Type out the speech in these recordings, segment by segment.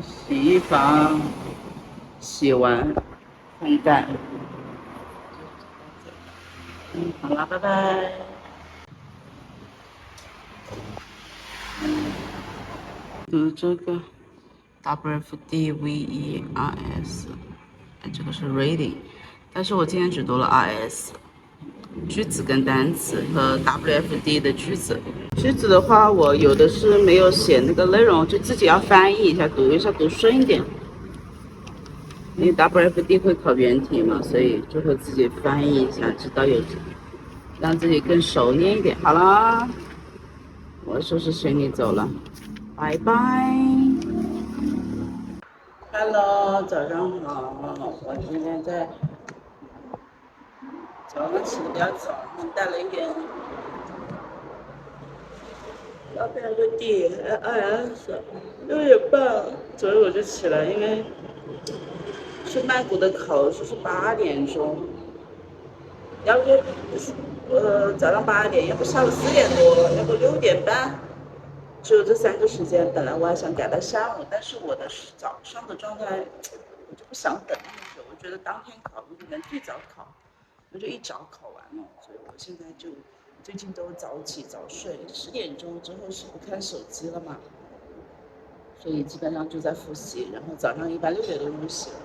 洗衣房洗完烘干。好了，拜拜。读这个 WFDVERS，这个是 reading，但是我今天只读了 RS。句子跟单词和 WFD 的句子。句子的话，我有的是没有写那个内容，就自己要翻译一下，读一下，读顺一点。因为 WFD 会考原题嘛，所以就会自己翻译一下，直到有让自己更熟练一点。好了，我收拾行李走了，拜拜。Hello， 早上好，我今天早上起的比较早，带了一点。WFD，IS，6点半左右我就起来，因为去曼谷的考试是8点钟，要不早上8点，要不下午4点多，要不6点半，只有这3个时间。本来我还想改到下午，但是我的早上的状态，我就不想等那么久，我觉得当天考如果能最早考，那就一早考完了，所以我现在就最近都早起早睡，10点钟之后是不看手机了嘛，所以基本上就在复习，然后早上一般6点多入习了，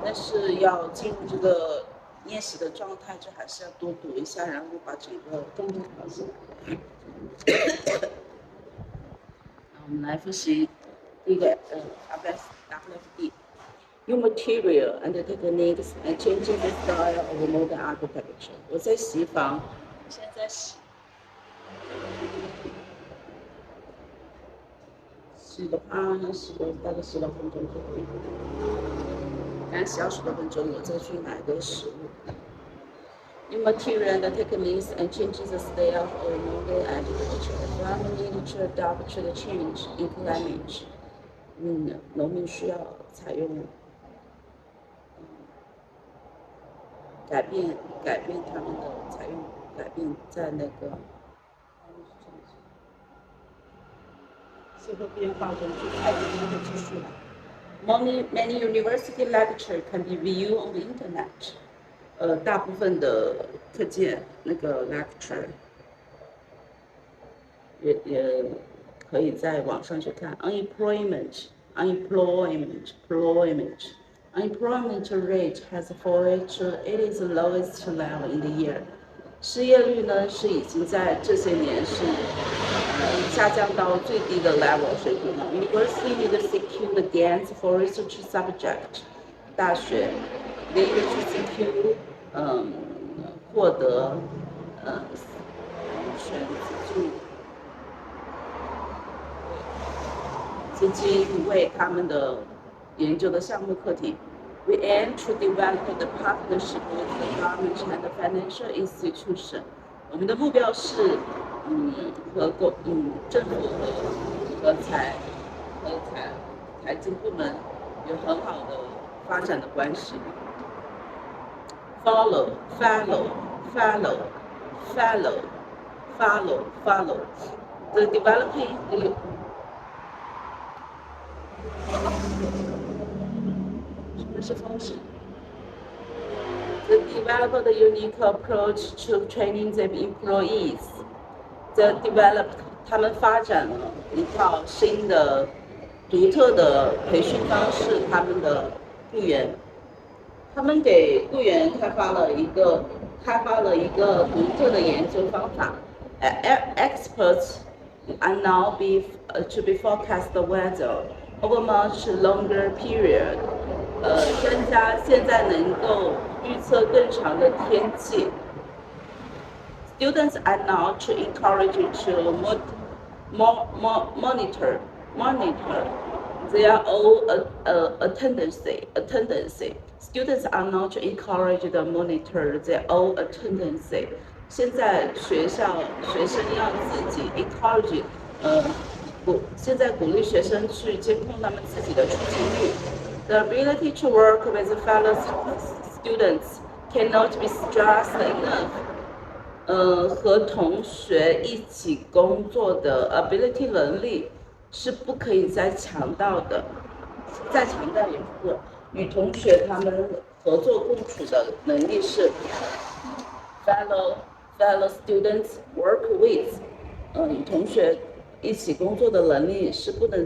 但是要进入这个练习的状态，就还是要多读一下，然后把整个状态考起来。我们来复习第一个WFD。New material and techniques and changing the style of modern architecture。我在洗衣房，现在洗的话，大概10多分钟就可以。刚洗20多分钟，我再去买个食物。New material and techniques and changing the style of modern agriculture. Farming need to adapt to the change in climate. 农民需要采用改变他们的采用改变在那个气候变化中去采用它的技术了。Many university lecture can be viewed on the internet。大部分的课件那个 lecture 也可以在网上去看。Unemployment rate has fallen to its lowest level in the year。失业率呢是已经在这些年是下降到最低的 level 水平了。University need to secure the grants for research subject。大学 need to secure获得选资金为他们的研究的项目课题。We aim to develop the partnership with the government and the financial institution。我们的目标是和政府和财政部门有很好的发展的关系。Follow the developing 什么是风险 The develop the unique approach to training the employees。 The develop 他们发展了一套新的独特的培训方式，他们的雇员，他们给雇员开发了一个独特的研究方法。Experts are now to be forecast the weather over much longer period。专家现在能够预测更长的天气。Students are now to encourage to monitor their own attendance. Students are now to encourage to monitor their own attendance。现在学生要自己 encourage，现在鼓励学生去监控他们自己的出勤率。The ability to work with fellow students cannot be stressed enough。和同学一起工作的 ability 能力是不可以再强调的。再强调一次，与同学他们合作共处的能力是 fellow students work with，与同学一起工作的能力是不可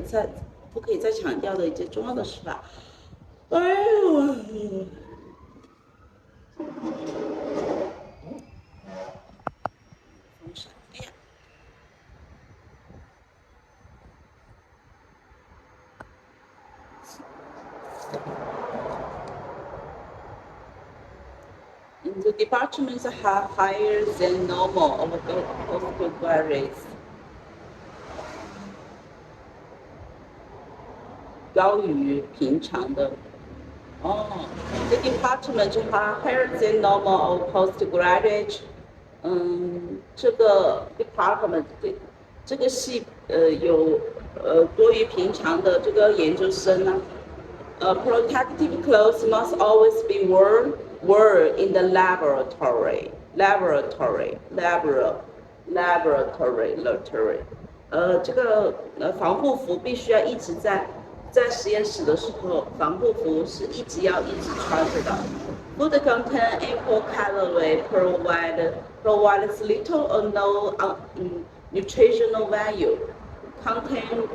以再强调的一件重要的事吧。哎呦！The departments are higher than normal of postgraduates. 高于平常的。The departments are higher than normal of postgraduates. 这个 department 这个系有多于平常的这个研究生呢。Protective clothes must always be worn in the laboratory. 这个防护服必须要一直在实验室的时候，防护服是一直穿着的。Food contain ample calorie, provides little or no nutritional value. Contain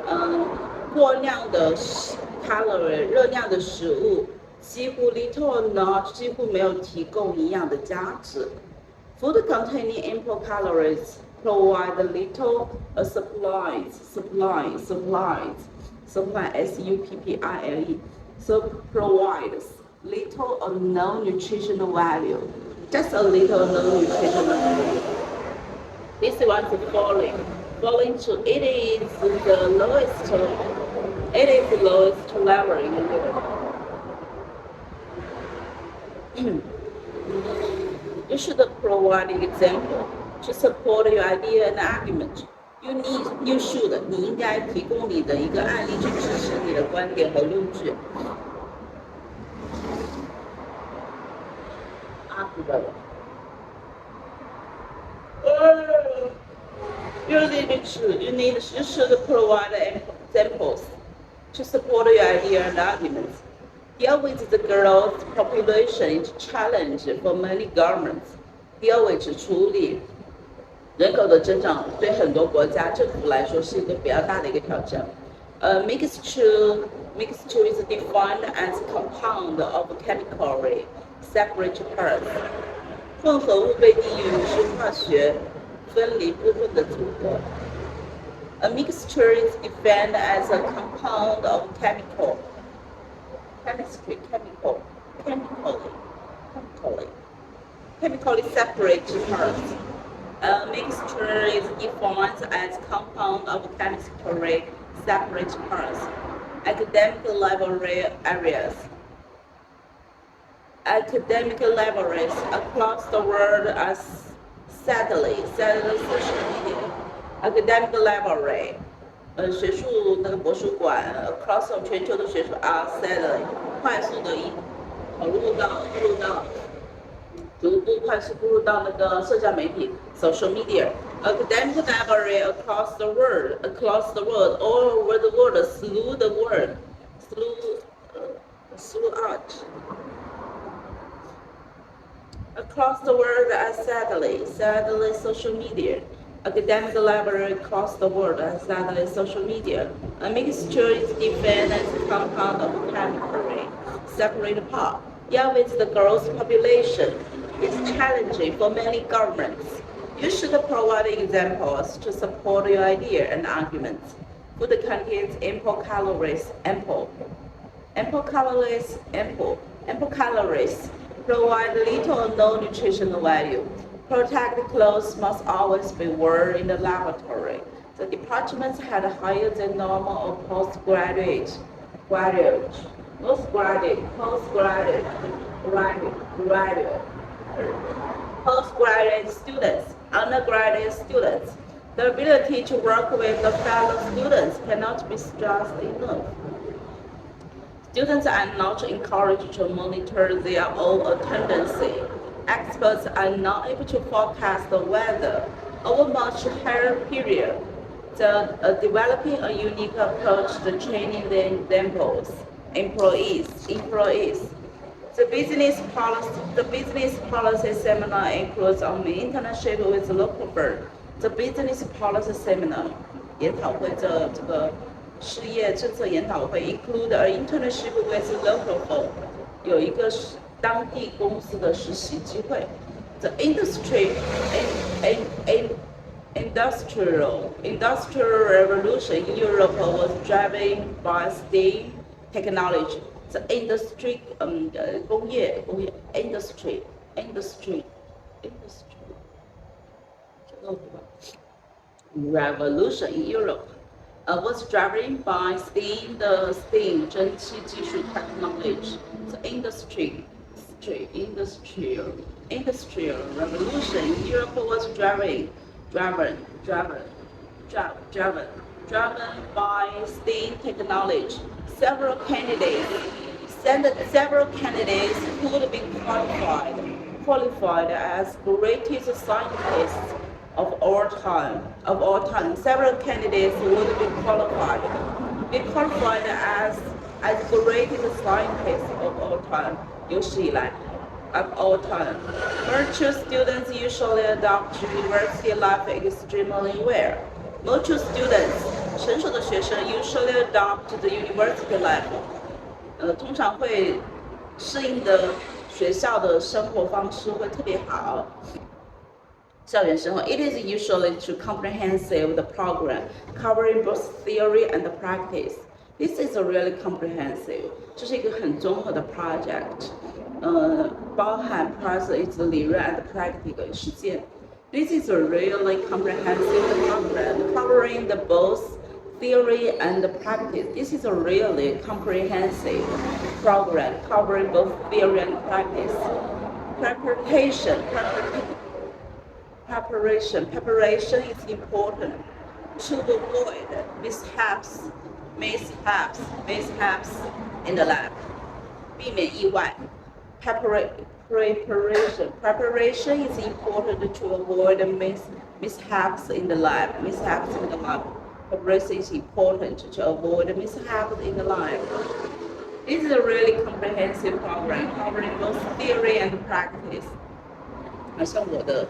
过量的 calorie 热量的食物，几乎 little or not 几乎没有提供营养的价值。Food containing ample calories provide little supplies S-U-P-P-I-L-E, so provides little or no nutritional value. Just a little or no nutritional value. This one is falling to it is the lowest level in the world. You should provide an example to support your idea and argument. You should 你应该提供你的一个案例去支持你的观点和论据。You should provide examples to support your idea and arguments. Deal with the growth population is a challenge for many governments. Deal with 处理人口的增长对很多国家政府来说是一个比较大的一个挑战。Mixture is defined as compound of chemically separate parts. 混合物被定义为是化学分离部分的组合。A mixture is defined as a compound of chemically separate parts. A mixture is defined as compound of chemically separate parts. Academic laboratories across the world are sadly social media. Academic laboratory 学术那个博术馆 across 全球的学术 are sadly 快速的逐步快速步入到那个社交媒体 social media. Academic library across the world, all over the world, throughout. Across the world are sadly social media. Academic library across the world are sadly social media. A mixture is defined as a compound of chemically separate parts. Deal with the growth population is challenging for many governments. You should provide examples to support your idea and arguments. Food contains ample calories, provide little or no nutritional value. Protective clothes must always be worn in the laboratory. The departments had higher than normal or postgraduate students, undergraduate students. The ability to work with the fellow students cannot be stressed enough. Students are not encouraged to monitor their own attendance. Experts are not able to forecast the weather over much higher period. Developing a unique approach to training the examples employees. The business policy seminar includes on internship with local firm. The business policy seminar 研讨会这个事业政策研讨会 include an internship with local firm 有一个当地公司的实习机会。The industrial revolution in Europe was driven by steam technology. The industry 工业 industry 这个revolution in Europe was driven by steam 蒸汽技术 technology. The industrial revolution in Europe was driven by steam technology. Several candidates could be qualified as greatest scientists of all time. Several candidates would be qualified as greatest scientists of all time. 有史以来 of all time. Mature students usually adopt university life extremely well. Mature students 成熟的学生 usually adopt the university life. 通常会适应的学校的生活方式会特别好。校园生活 It is usually too comprehensive the program covering both theory and practice. This is a really comprehensive. 这是一个很综合的 project. 包含 process 理论 and practical 实践。This is a really comprehensive program covering the both theory and practice. This is a really comprehensive program covering both theory and practice. Preparation is important to avoid mishaps in the lab. 避免意外。Preparation is important to avoid mishaps in the lab. Preparation is important to avoid mishaps in the lab. This is a really comprehensive program covering both theory and practice. 像我的，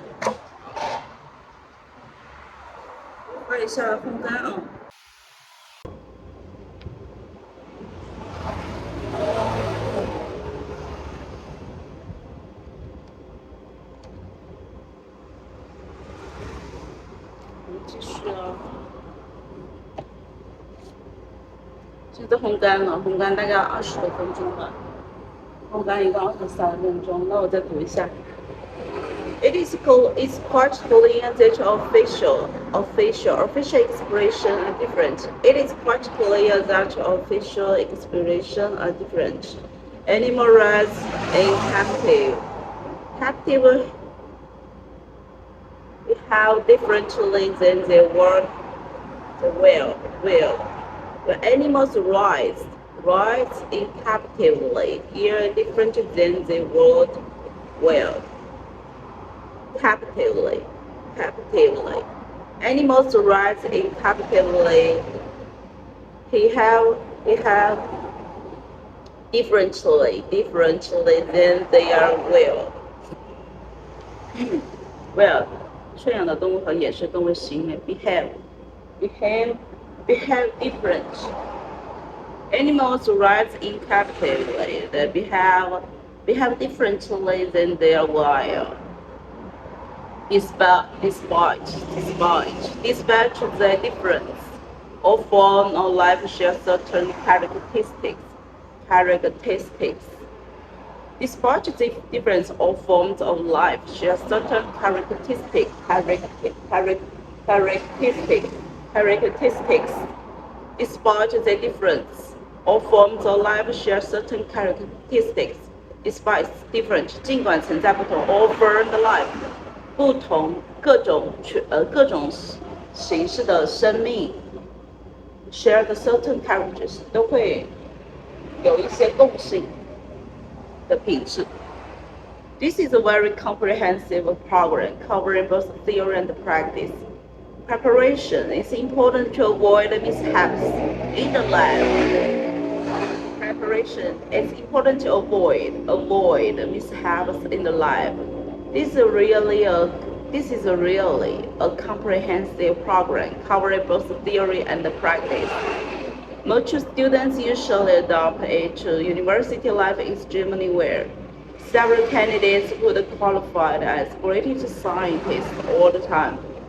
换一下烘干啊。继续啊，现在烘干了，烘干大概20多分钟了，烘干一共23分钟。那我再读一下。It's quite clear that official expression are different. It is quite clear that official expression are different. Animal rights in captive behave differently than the wild. The animals' rights in captivity are different than the wild. Captivity. Animals' rights in captivity behave differently than they are wild. Well. 圈养的动物和野生动物行为 behave different. Animals' rights in captivity they behave differently than their wild. Despite the difference, all forms of life share certain characteristics. Despite the difference, all forms of life share certain characteristics. Despite the difference, all forms of life share certain characteristics. Despite different, 尽管存在不同 all forms of life 不同各种形式的生命 share the certain characters 都会有一些共性。的品质。This is a very comprehensive program covering both theory and practice. Preparation is important to avoid mishaps in the lab. Preparation preparation. It's important to avoid mishaps in the lab. This is really a comprehensive program covering both theory and practice. Most students usually adopt it to university life extremely well. Several candidates would qualify as greatest scientists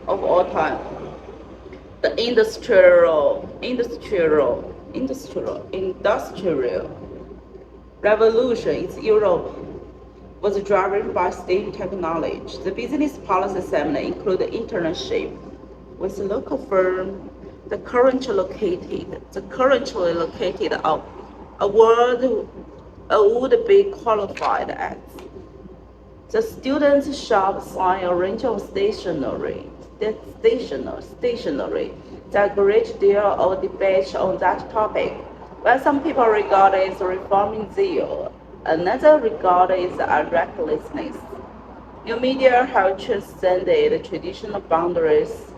of all time. The industrial revolution in Europe was driven by STEAM technology. The business policy seminar included internship with a local firm. The currently located would be qualified as. The students shop sign a range of stationery. There a great deal of debate on that topic. While some people regard it as reforming zeal, another regard it as recklessness. New media have transcended traditional boundaries.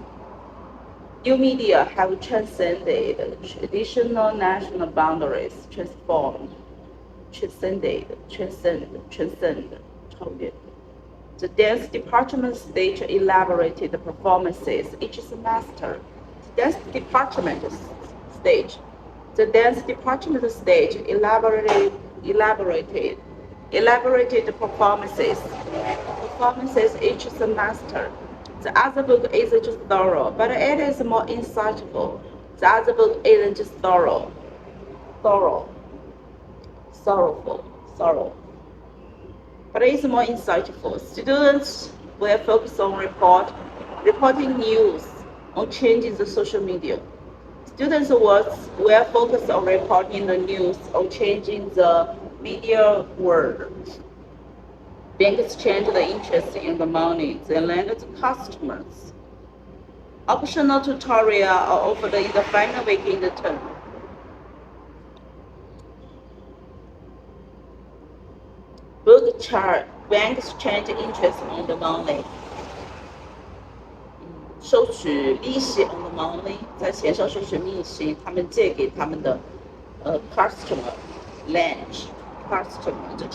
New media have transcended traditional national boundaries,超越. The dance department stage elaborated performances each semester. The dance department stage elaborated performances each semester. The other book isn't just thorough, but it is more insightful. The other book isn't just sorrowful, but it is more insightful. Students will focus on reporting news, on changing the social media. Students will focus on reporting the news, on changing the media world. Banks change the interest in the money they lend to customers. Optional tutorial are offered in the final week in the term. Book chart, banks change interest on the money. 收取利息 on the money， 在钱上收取利息，他们借给他们的customer to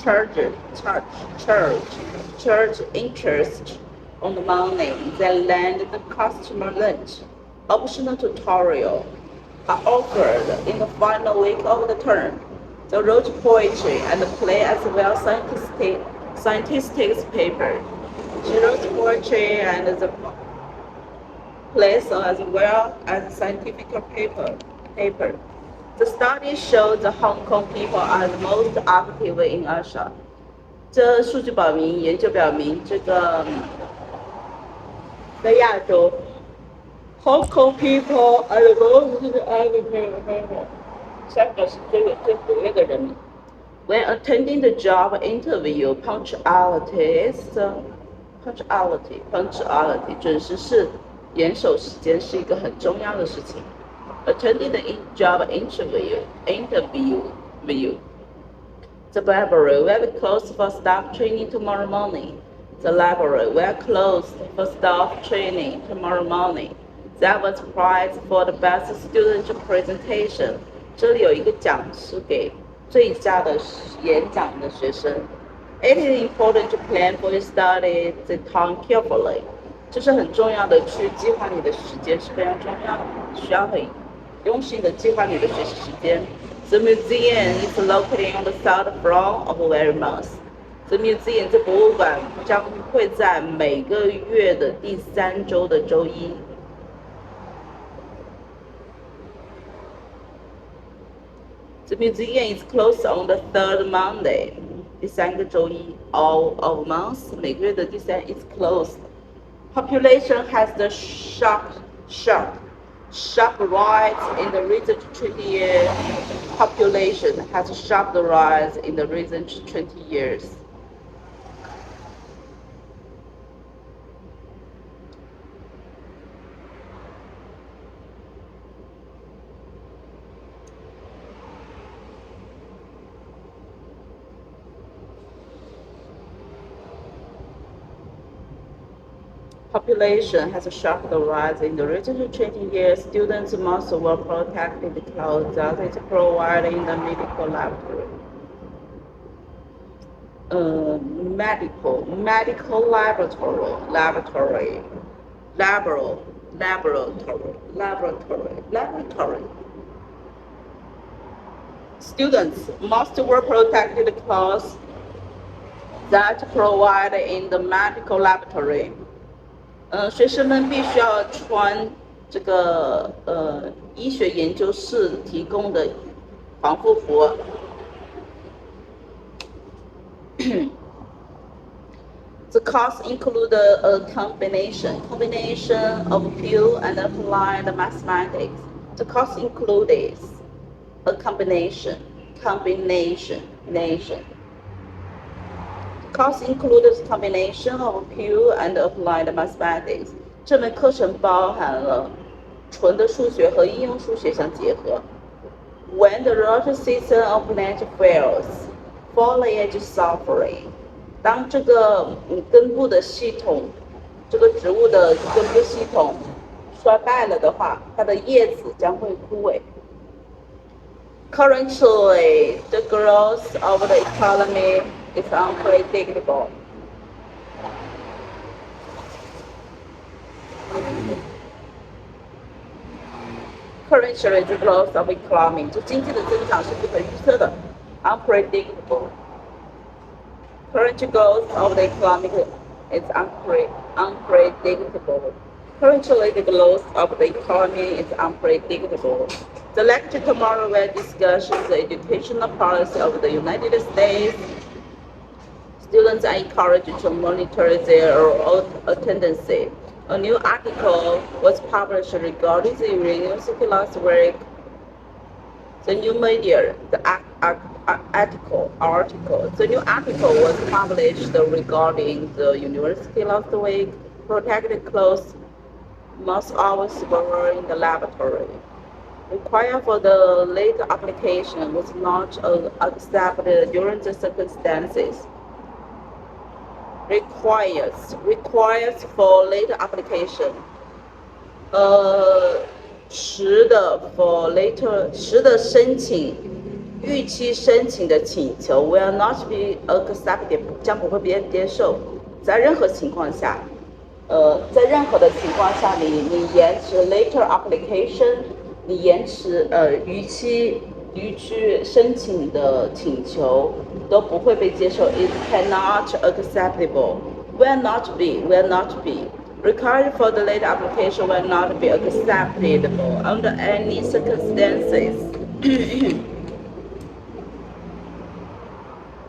charge interest on the money they lend the customer lent. Optional tutorial are offered in the final week of the term. They wrote poetry and play as well scientific paper. She wrote poetry and the plays as well as scientific paper. The study showed the Hong Kong people are the most active in Asia. 这数据研究表明，这个在亚洲 ，Hong Kong people are the most active. 香港是最活跃的人民。When attending the job interview, punctuality 准时是严守时间是一个很重要的事情。Attending the job interview. The library will be closed for staff training tomorrow morning. The library will close for staff training tomorrow morning. There was prize for the best student presentation. 这里有一个奖是给最佳的演讲的学生。It is important to plan for your study the time carefully. 这是很重要的，去计划你的时间是非常重要的，需要很用心的计划你的学习时间。The museum is located on the south floor of Weymouth. The museum 这博物馆将会在每个月的第3周的周一。The museum is closed on the third Monday. 第3个周一 all of months 每个月的第3 is closed. Population has the sharp rise in the recent 20 years. Population has a sharp rise in the recent 20 years. population has sharply risen in the recent 20 years. Students must wear protective clothes that is provided in the medical laboratory. Medical laboratory. Students must wear protective clothes that provided in the medical laboratory. 学生们必须要穿这个医学研究室提供的防护服。The course include a combination of pure and applied mathematics. The course includes a combination. Course includes combination of pure and applied mathematics. 这门课程包含了纯的数学和应用数学相结合。When the root system of plant fails, foliage suffering. 当这个根部的系统，这个植物的根部系统衰败了的话，它的叶子将会枯萎。Currently, the growth of the economy is unpredictable. Currently, the growth of economy 就经济的增长是不可预测的 ，unpredictable. Current growth of the economy is unpredictable. Currently, the growth of the economy is unpredictable. The lecture tomorrow will discuss the educational policy of the United States. Students are encouraged to monitor their attendance. A new article was published regarding the university last week. The new media, the article. The new article was published regarding the university last week. Protected clothes must always be worn in the laboratory. Required for the late application was not accepted during the circumstances. Requires for later application. 时的 for later 时的申请，预期申请的请求 will not be accepted 将不会被接受。在任何情况下，在任何的情况下，你延迟 later application， 你延迟逾期申请的请求都不会被接受。It cannot acceptable. Will not be. Required for the late application will not be acceptable under any circumstances.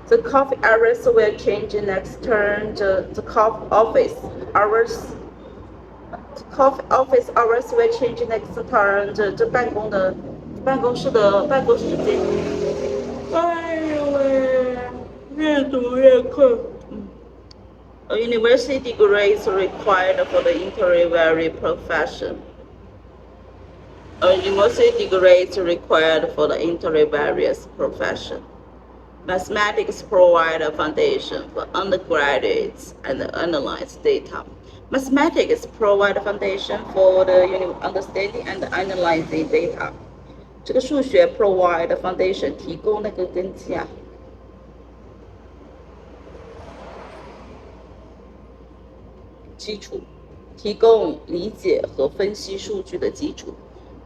The coffee hours will change next term. The coffee office hours will change next term. 这办公室的办公时间。哎呦喂，越读越困。A university degree is required for the intermediary profession. A university degree is required for the intermediary profession. Mathematics provide a foundation for undergraduates and analyze data. Mathematics provide a foundation for the understanding and analyzing data. 这个数学 provide a foundation 提供那个根基啊。基础，提供理解和分析数据的基础。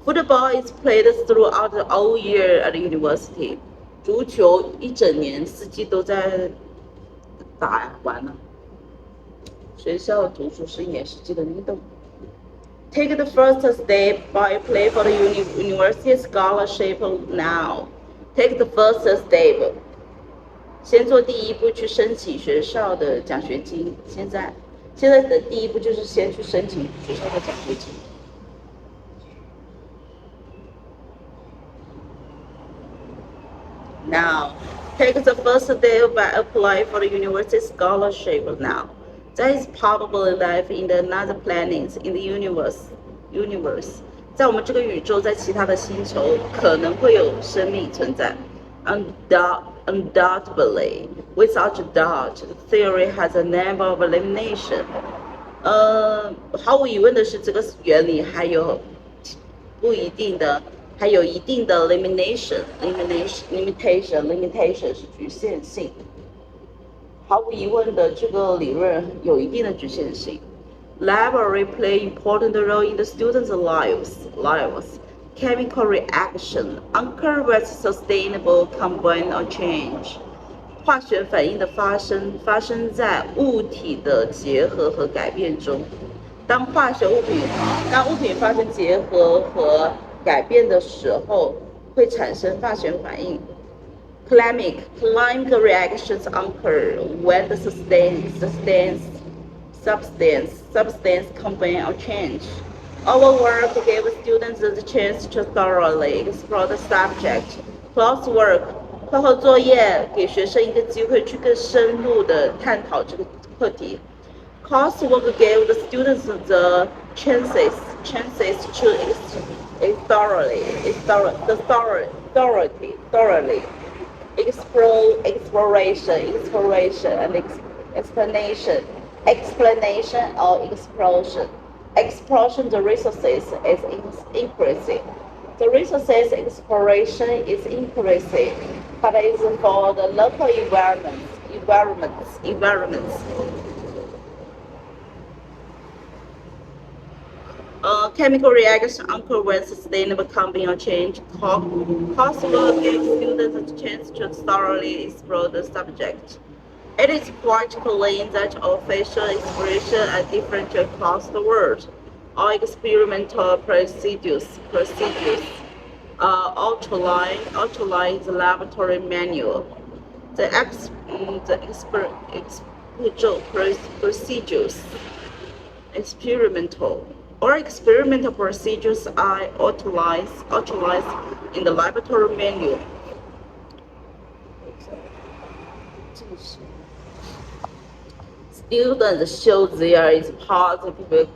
Football is played throughout the whole year at the university. 足球一整年四季都在打玩呢。学校足球是一年四季的运动。Take the first step by apply for the university scholarship now. Take the first step. 先做第一步去申请学校的奖学金。现在的第一步就是先去申请学校的奖学金。Now, take the first step by applying for the university scholarship now. There is probably life in the other planets in the universe. 在我们这个宇宙，在其他的星球可能会有生命存在。Undoubtedly, without doubt, the theory has a number of limitations. 毫无疑问的是，这个原理还有不一定的，还有一定的 limitation 是局限性。毫无疑问的，这个理论有一定的局限性。Library play important role in the students' lives. Chemical reaction occur with sustainable combine or change. 化学反应的发生在物体的结合和改变中。当物品发生结合和改变的时候，会产生化学反应。Chemical reactions occur when the substance combine or change. Our work gave students the chance to thoroughly explore the subject. Classwork 课后作业给学生一个机会去更深入的探讨这个课题。Coursework gave the students the chances to thoroughly explore exploration and explanation or explosion. Explosion the resources is increasing. The resources exploration is increasing, but it is for the local environments. Chemical reaction occur when sustainable combine or change. Coursework gives students a chance to thoroughly explore the subject. It is quite plain that official expression are different across the world. All experimental procedures outlined in the laboratory manual. The experimental procedures are outlined in the laboratory manual. Students show there is positive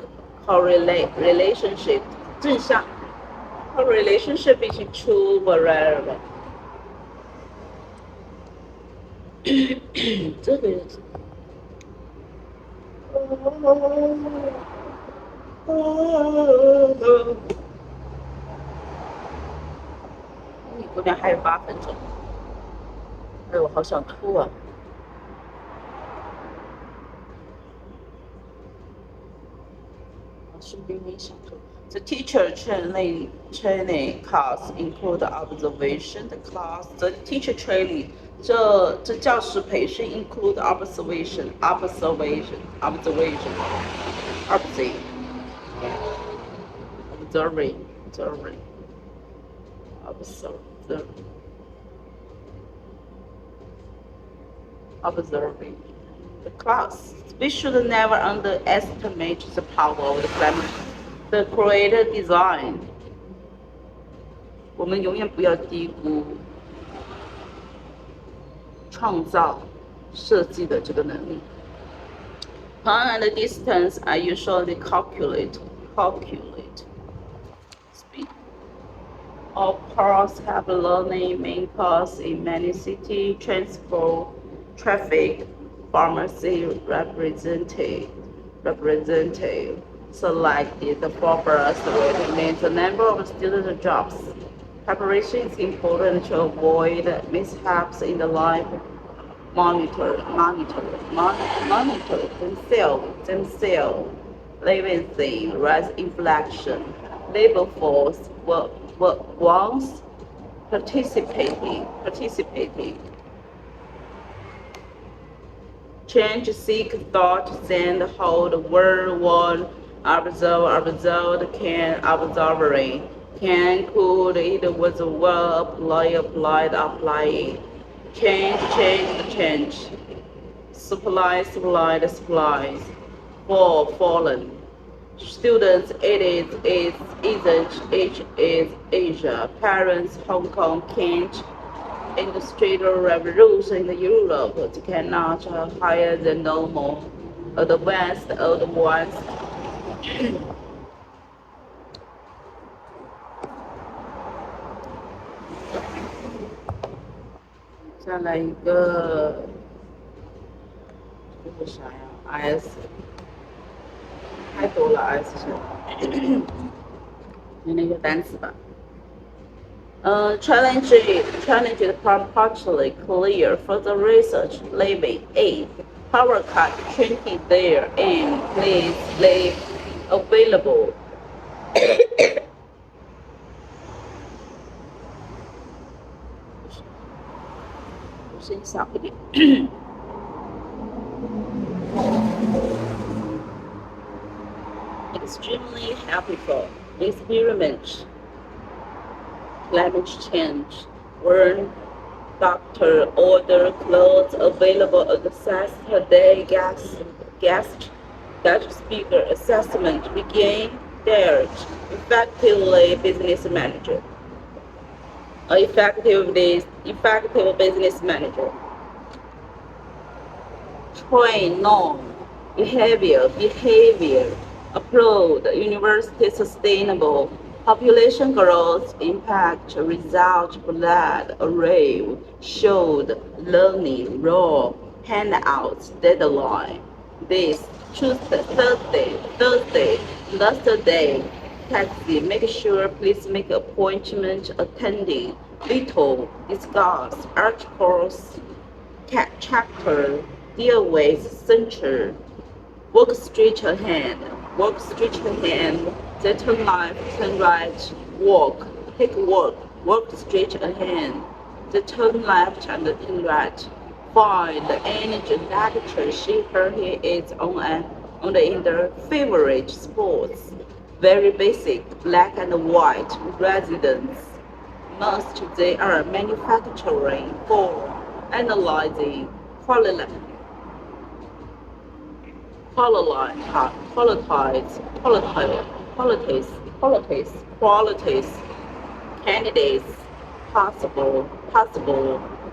relationship 正向 correlationship between two variables. 这个你姑娘还有8分钟，哎，我好想吐啊！顺便也想吐。The teacher training class include observation. The teacher training 这教师培训 include observation. Observing the class. We should never underestimate the power of the creative design. 我们永远不要低估创造设计的这个能力。Time and distance are usually calculate speed. All cars have learning main cars in many cities, transport, traffic, pharmacy representative selected for bus limit the number of student jobs. Preparation is important to avoid mishaps in the life. Monitor themselves, living thing, rise inflection, labor force, once participating. Change, seek, thought, send, hold, word, one, observe, can, observing, can, could, it was a verb, applied, applying. Change. Supplies. Fallen. Students, it is Asia. Parents, Hong Kong, Kent. Industrial revolution in Europe cannot higher than normal. Advanced. 再来一个，这是啥呀 ？S 太多了，24小有那个单词吧。Challenge it partially clear for the research living. 8. Power cut 20 there and please leave available. 声小一点。Extremely helpful. Experiment. Climate change. Warn doctor order clothes available access today. Guest speaker assessment begin there. Effectively business manager. Effective business manager. Train norm, behavior, applaud, university sustainable, population growth, impact, result, blood, array, showed, learning, raw, handouts, deadline. This, Tuesday, Thursday, last day, taxi, make sure, please make appointment, attending, little, discuss, articles, chapter, deal with, censure, work straight ahead, they turn left, turn right, walk, take work straight ahead, they turn left and turn right, find any generator she, her, he is on the in the favorite sports, very basic, black and white, residents, most they are manufacturing for, analyzing, qualities, candidates, possible,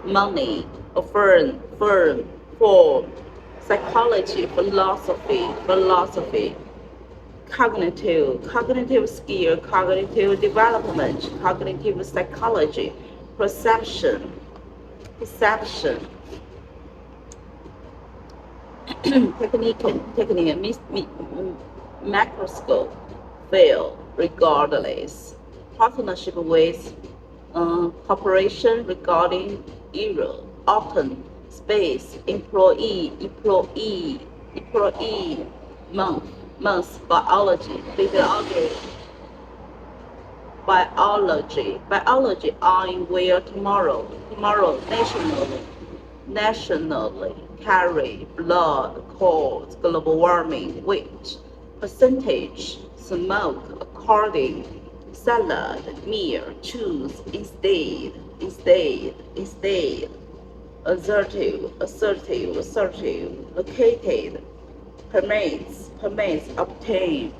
money, affirm, form, psychology, philosophy, cognitive skill, cognitive development, cognitive psychology, perception, technique, microscope, fail, regardless, partnership with, corporation regarding, error, open, space, employee, month, biology, I will tomorrow, nationally, carry, blood, cause, global warming, weight, percentage, smoke, according, salad, meal, choose, instead, assertive, located, permits, obtain,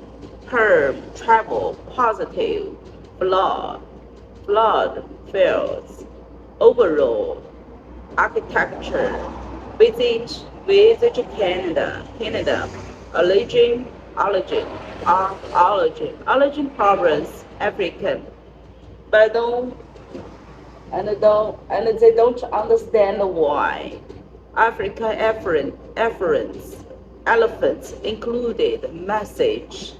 perm, travel, positive, flood, fails, overall, architecture, visit Canada, origin problems, African, but they don't understand why. African efferents, elephants included, message,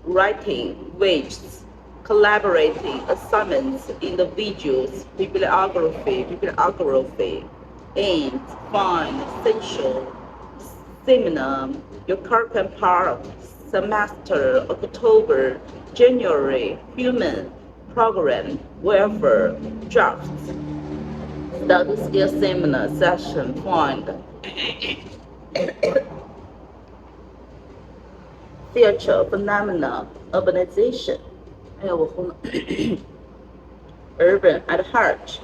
writing, wages, collaborating, assignments, individuals, bibliography, and find, essential, seminar, your current part, semester, October, January, human, program, welfare, drafts, study skill seminar, session, find, future, phenomena, urbanization. 哎呀，我疯了。Urban at heart,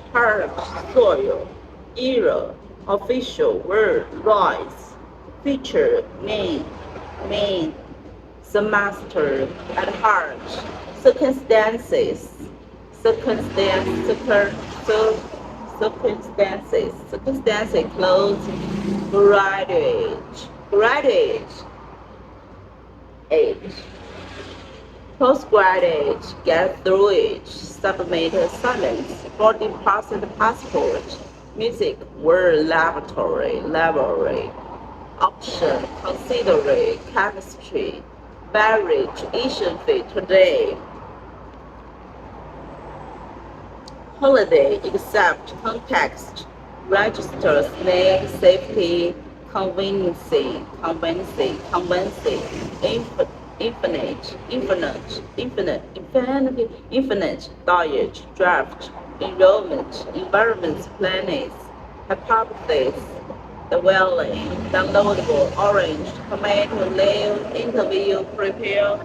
soil, era, official, word, rise, feature, main, semester, at heart, circumstances, close, graduate, age. Postgraduate, get through it, submit assignments, 40% passport, music, word, laboratory, option, considerate, chemistry, beverage, Asian food, today. Holiday, except, context, registers, name, safety, conveniencing, infinite, diet, draft, enrollment, environment, planets, hypothesis, dwelling, downloadable, orange, tomato, live, interview, prepare.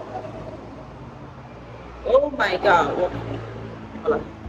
Oh my god, 好了。